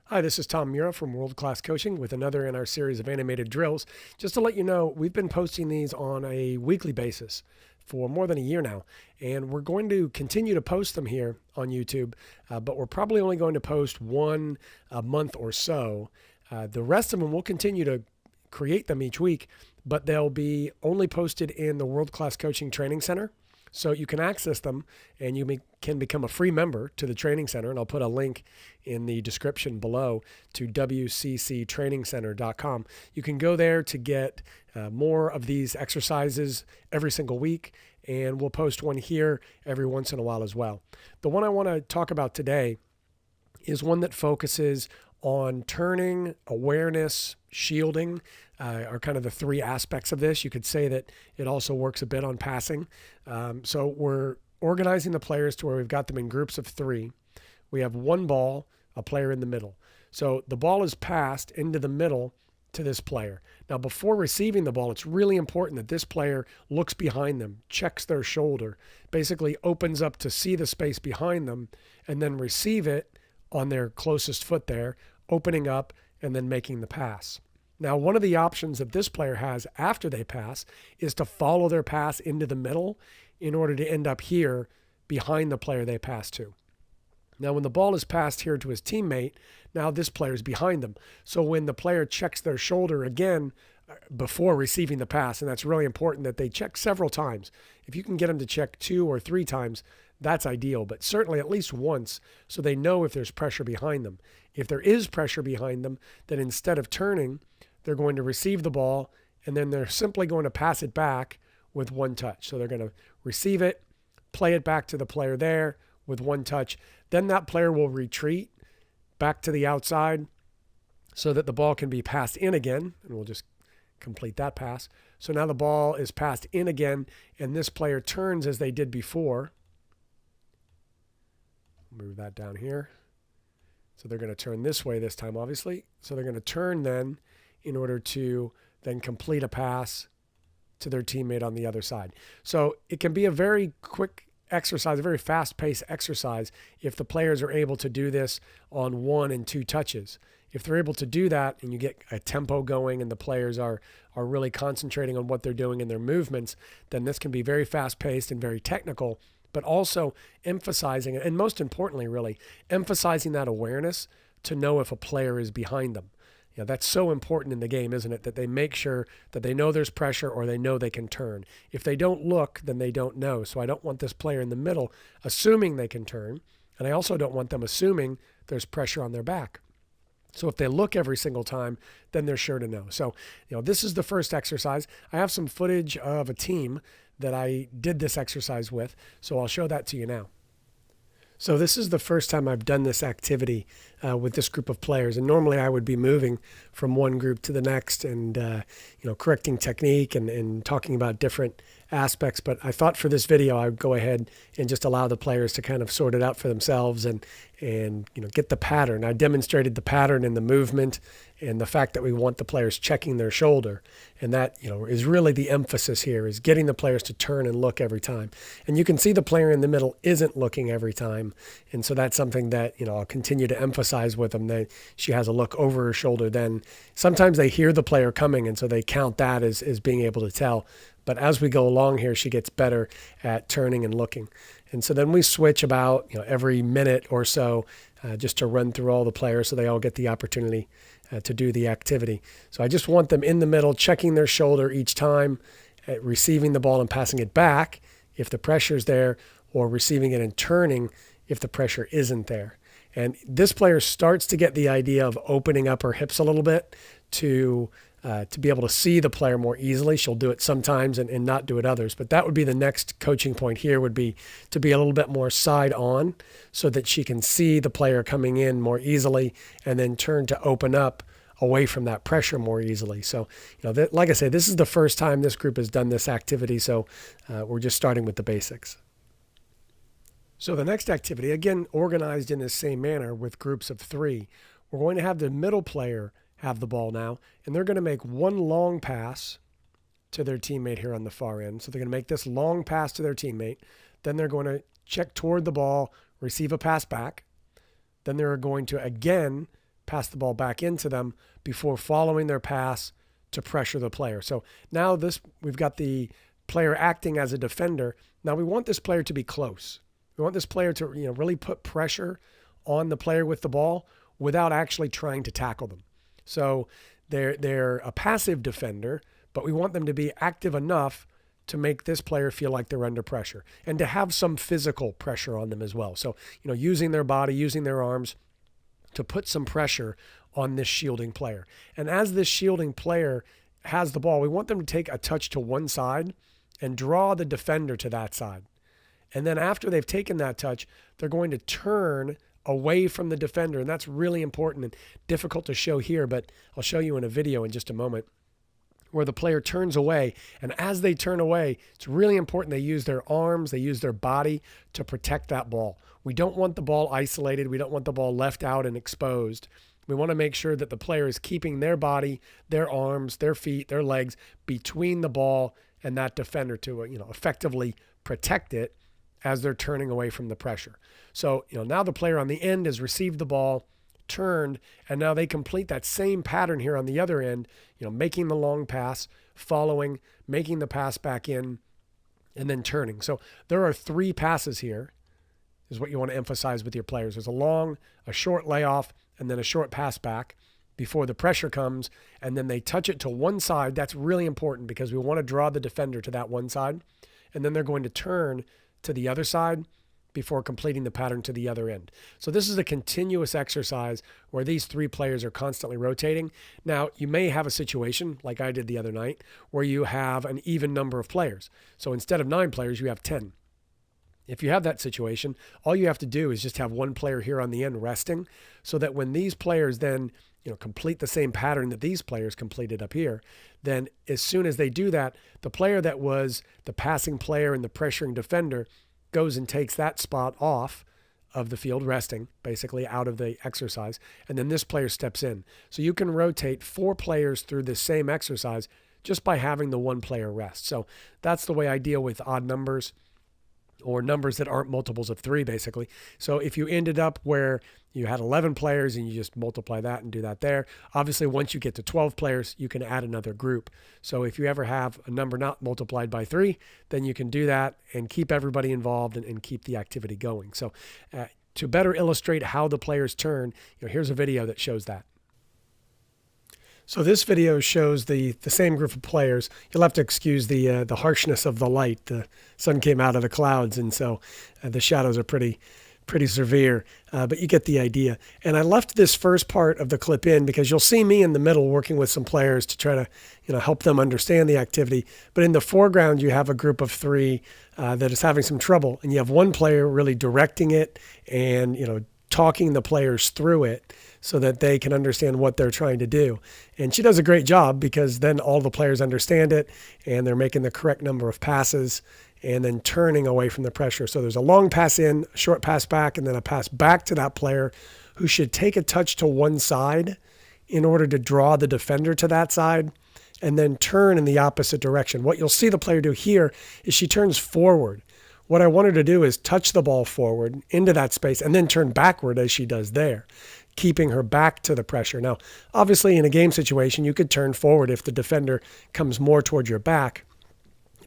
Hi, this is Tom Mura from World Class Coaching with another in our series of animated drills. Just to let you know, we've been posting these on a weekly basis for more than a year now, and we're going to continue to post them here on YouTube, but we're probably only going to post one a month or so. The rest of them, we'll continue to create them each week, but they'll be only posted in the World Class Coaching Training Center. So you can access them and you can become a free member to the training center. And I'll put a link in the description below to wcctrainingcenter.com. You can go there to get more of these exercises every single week. And we'll post one here every once in a while as well. The one I want to talk about today is one that focuses on turning, awareness, shielding, are kind of the three aspects of this. You could say that it also works a bit on passing. So we're organizing the players to where we've got them in groups of three. We have one ball, a player in the middle. So the ball is passed into the middle to this player. Now, before receiving the ball, it's really important that this player looks behind them, checks their shoulder, basically opens up to see the space behind them, and then receive it on their closest foot there, opening up and then making the pass. Now, one of the options that this player has after they pass is to follow their pass into the middle in order to end up here behind the player they pass to. Now, when the ball is passed here to his teammate, now this player is behind them. So when the player checks their shoulder again before receiving the pass, and that's really important that they check several times. If you can get them to check 2 or 3 times, that's ideal, but certainly at least once so they know if there's pressure behind them. If there is pressure behind them, then instead of turning, they're going to receive the ball, and then they're simply going to pass it back with one touch. So they're going to receive it, play it back to the player there with one touch. Then that player will retreat back to the outside so that the ball can be passed in again, and we'll just complete that pass. So now the ball is passed in again, and this player turns as they did before. Move that down here. So they're going to turn this way this time, obviously. So they're going to turn then in order to then complete a pass to their teammate on the other side. So it can be a very quick exercise, a very fast-paced exercise if the players are able to do this on 1 and 2 touches. If they're able to do that and you get a tempo going and the players are really concentrating on what they're doing in their movements, then this can be very fast-paced and very technical, but also emphasizing, and most importantly, really, emphasizing that awareness to know if a player is behind them. You know, that's so important in the game, isn't it? That they make sure that they know there's pressure or they know they can turn. If they don't look, then they don't know. So I don't want this player in the middle assuming they can turn, and I also don't want them assuming there's pressure on their back. So if they look every single time, then they're sure to know. So, this is the first exercise. I have some footage of a team that I did this exercise with, so I'll show that to you now. So this is the first time I've done this activity with this group of players. And normally I would be moving from one group to the next and, correcting technique and talking about different aspects. But I thought for this video, I would go ahead and just allow the players to kind of sort it out for themselves and get the pattern. I demonstrated the pattern in the movement and the fact that we want the players checking their shoulder. And that, is really the emphasis here, is getting the players to turn and look every time. And you can see the player in the middle isn't looking every time. And so that's something that, I'll continue to emphasize with them, that she has a look over her shoulder. Then sometimes they hear the player coming, and so they count that as being able to tell. But as we go along here, she gets better at turning and looking. And so then we switch about, every minute or so just to run through all the players so they all get the opportunity to do the activity. So I just want them in the middle, checking their shoulder each time, receiving the ball and passing it back if the pressure's there, or receiving it and turning if the pressure isn't there. And this player starts to get the idea of opening up her hips a little bit to be able to see the player more easily. She'll do it sometimes and not do it others. But that would be the next coaching point here, would be to be a little bit more side on so that she can see the player coming in more easily and then turn to open up away from that pressure more easily. So, like I say, this is the first time this group has done this activity. So we're just starting with the basics. So the next activity, again, organized in the same manner with groups of 3, we're going to have the middle player have the ball now, and they're going to make one long pass to their teammate here on the far end. So they're going to make this long pass to their teammate. Then they're going to check toward the ball, receive a pass back. Then they're going to again pass the ball back into them before following their pass to pressure the player. So now we've got the player acting as a defender. Now we want this player to be close. We want this player to really put pressure on the player with the ball without actually trying to tackle them. So they're a passive defender, but we want them to be active enough to make this player feel like they're under pressure and to have some physical pressure on them as well. So, using their body, using their arms to put some pressure on this shielding player. And as this shielding player has the ball, we want them to take a touch to one side and draw the defender to that side. And then after they've taken that touch, they're going to turn away from the defender. And that's really important and difficult to show here, but I'll show you in a video in just a moment, where the player turns away. And as they turn away, it's really important they use their arms, they use their body to protect that ball. We don't want the ball isolated. We don't want the ball left out and exposed. We want to make sure that the player is keeping their body, their arms, their feet, their legs between the ball and that defender to, effectively protect it as they're turning away from the pressure. So, now the player on the end has received the ball, turned, and now they complete that same pattern here on the other end, making the long pass, following, making the pass back in, and then turning. So there are 3 passes here, is what you want to emphasize with your players. There's a long, a short layoff, and then a short pass back before the pressure comes, and then they touch it to one side. That's really important because we want to draw the defender to that one side, and then they're going to turn to the other side before completing the pattern to the other end. So this is a continuous exercise where these 3 players are constantly rotating. Now, you may have a situation like I did the other night where you have an even number of players. So instead of 9 players, you have 10. If you have that situation, all you have to do is just have one player here on the end resting, so that when these players then complete the same pattern that these players completed up here, then as soon as they do that, the player that was the passing player and the pressuring defender goes and takes that spot off of the field, resting, basically out of the exercise, and then this player steps in. So you can rotate 4 players through this same exercise just by having the one player rest. So that's the way I deal with odd numbers, or numbers that aren't multiples of 3, basically. So if you ended up where you had 11 players and you just multiply that and do that there, obviously once you get to 12 players, you can add another group. So if you ever have a number not multiplied by 3, then you can do that and keep everybody involved and keep the activity going. So to better illustrate how the players turn, here's a video that shows that. So this video shows the same group of players. You'll have to excuse the harshness of the light. The sun came out of the clouds, and so the shadows are pretty severe, but you get the idea. And I left this first part of the clip in because you'll see me in the middle working with some players to try to help them understand the activity. But in the foreground, you have a group of 3 that is having some trouble, and you have one player really directing it and talking the players through it so that they can understand what they're trying to do. And she does a great job because then all the players understand it and they're making the correct number of passes and then turning away from the pressure. So there's a long pass in, a short pass back, and then a pass back to that player who should take a touch to one side in order to draw the defender to that side and then turn in the opposite direction. What you'll see the player do here is she turns forward. What I want her to do is touch the ball forward into that space and then turn backward as she does there, keeping her back to the pressure. Now, obviously in a game situation, you could turn forward if the defender comes more toward your back.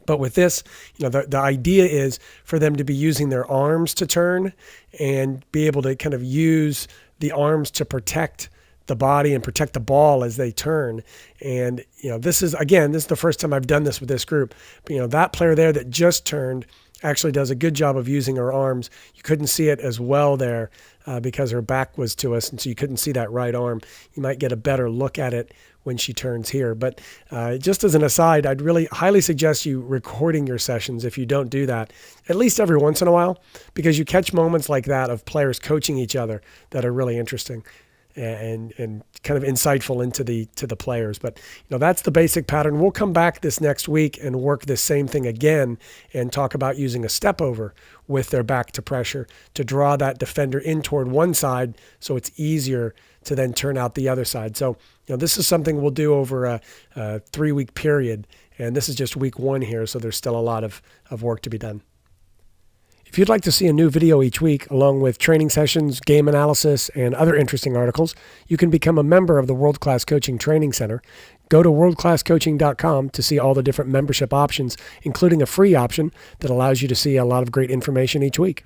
But with this, the idea is for them to be using their arms to turn and be able to kind of use the arms to protect the body and protect the ball as they turn. And, this is the first time I've done this with this group. But, that player there that just turned actually does a good job of using her arms. You couldn't see it as well there because her back was to us, and so you couldn't see that right arm. You might get a better look at it when she turns here. But just as an aside, I'd really highly suggest you recording your sessions if you don't do that, at least every once in a while, because you catch moments like that of players coaching each other that are really interesting and kind of insightful into the players. But that's the basic pattern. We'll come back this next week and work this same thing again and talk about using a step over with their back to pressure to draw that defender in toward one side so it's easier to then turn out the other side. So this is something we'll do over a 3-week period, and this is just week 1 here, so there's still a lot of work to be done. If you'd like to see a new video each week, along with training sessions, game analysis, and other interesting articles, you can become a member of the World Class Coaching Training Center. Go to worldclasscoaching.com to see all the different membership options, including a free option that allows you to see a lot of great information each week.